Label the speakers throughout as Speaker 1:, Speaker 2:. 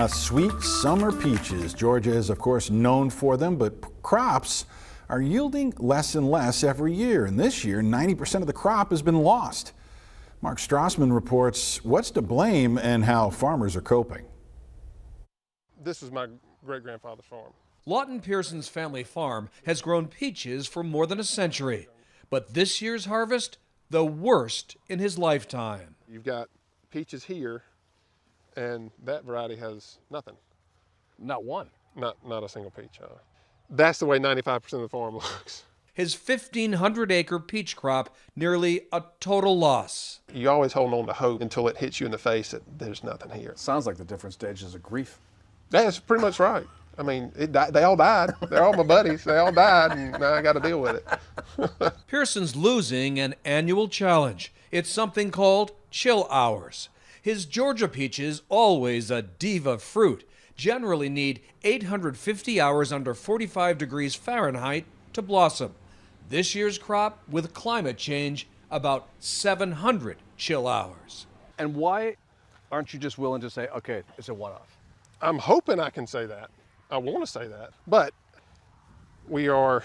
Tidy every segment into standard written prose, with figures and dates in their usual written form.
Speaker 1: Sweet summer peaches. Georgia is, of course, known for them, but crops are yielding less and less every year. And this year, 90% of the crop has been lost. Mark Strassman reports what's to blame and how farmers are coping.
Speaker 2: This is my great-grandfather's farm.
Speaker 3: Lawton Pearson's family farm has grown peaches for more than a century, but this year's harvest, the worst in his lifetime.
Speaker 2: You've got peaches here, and that variety has nothing.
Speaker 4: Not one.
Speaker 2: Not a single peach. That's the way 95% of the farm looks.
Speaker 3: His 1,500-acre peach crop, nearly a total loss.
Speaker 2: You always hold on to hope until it hits you in the face that there's nothing here.
Speaker 4: Sounds like the different stages of grief.
Speaker 2: That's pretty much right. I mean, they all died. They're all my buddies. They all died, and now I got to deal with it.
Speaker 3: Pearson's losing an annual challenge. It's something called chill hours. His Georgia peaches, always a diva fruit, generally need 850 hours under 45 degrees Fahrenheit to blossom. This year's crop, with climate change, about 700 chill hours.
Speaker 4: And why aren't you just willing to say, okay, it's a one-off?
Speaker 2: I'm hoping I can say that. I want to say that, but we are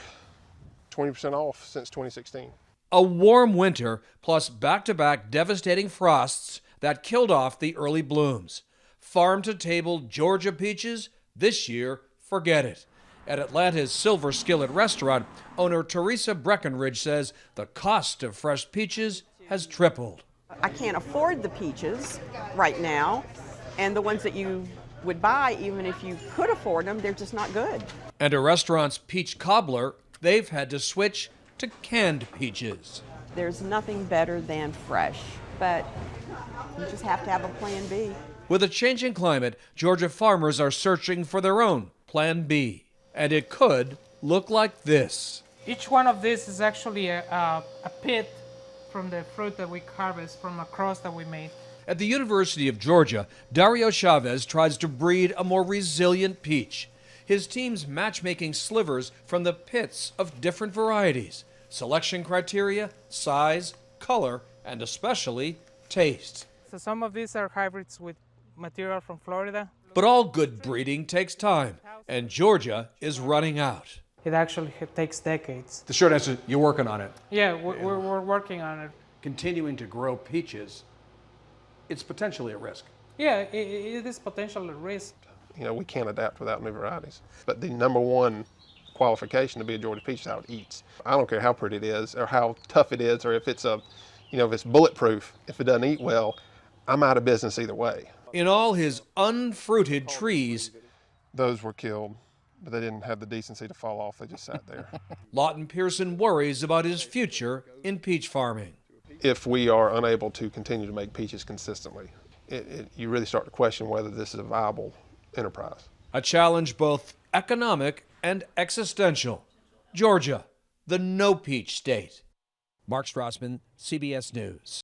Speaker 2: 20% off since 2016.
Speaker 3: A warm winter plus back-to-back devastating frosts that killed off the early blooms. Farm-to-table Georgia peaches, this year, forget it. At Atlanta's Silver Skillet restaurant, owner Teresa Breckenridge says the cost of fresh peaches has tripled.
Speaker 5: I can't afford the peaches right now, and the ones that you would buy, even if you could afford them, they're just not good.
Speaker 3: And a restaurant's peach cobbler, they've had to switch to canned peaches.
Speaker 5: There's nothing better than fresh, but you just have to have a plan B.
Speaker 3: With a changing climate, Georgia farmers are searching for their own plan B. And it could look like this.
Speaker 6: Each one of these is actually a pit from the fruit that we harvest from a cross that we made.
Speaker 3: At the University of Georgia, Dario Chavez tries to breed a more resilient peach. His team's matchmaking slivers from the pits of different varieties. Selection criteria, size, color, and especially taste.
Speaker 6: So some of these are hybrids with material from Florida.
Speaker 3: But all good breeding takes time, and Georgia is running out.
Speaker 6: It actually takes decades.
Speaker 4: The short answer, you're working on it.
Speaker 6: Yeah, we're working on it.
Speaker 4: Continuing to grow peaches, it's potentially a risk.
Speaker 6: Yeah, it is potential risk.
Speaker 2: You know, we can't adapt without new varieties. But the number one qualification to be a Georgia peach is how it eats. I don't care how pretty it is or how tough it is or if it's if it's bulletproof. If it doesn't eat well, I'm out of business either way.
Speaker 3: In all his unfruited trees,
Speaker 2: those were killed, but they didn't have the decency to fall off. They just sat there.
Speaker 3: Lawton Pearson worries about his future in peach farming.
Speaker 2: If we are unable to continue to make peaches consistently, you really start to question whether this is a viable enterprise.
Speaker 3: A challenge both economic and existential. Georgia, the no peach state. Mark Strassman, CBS News.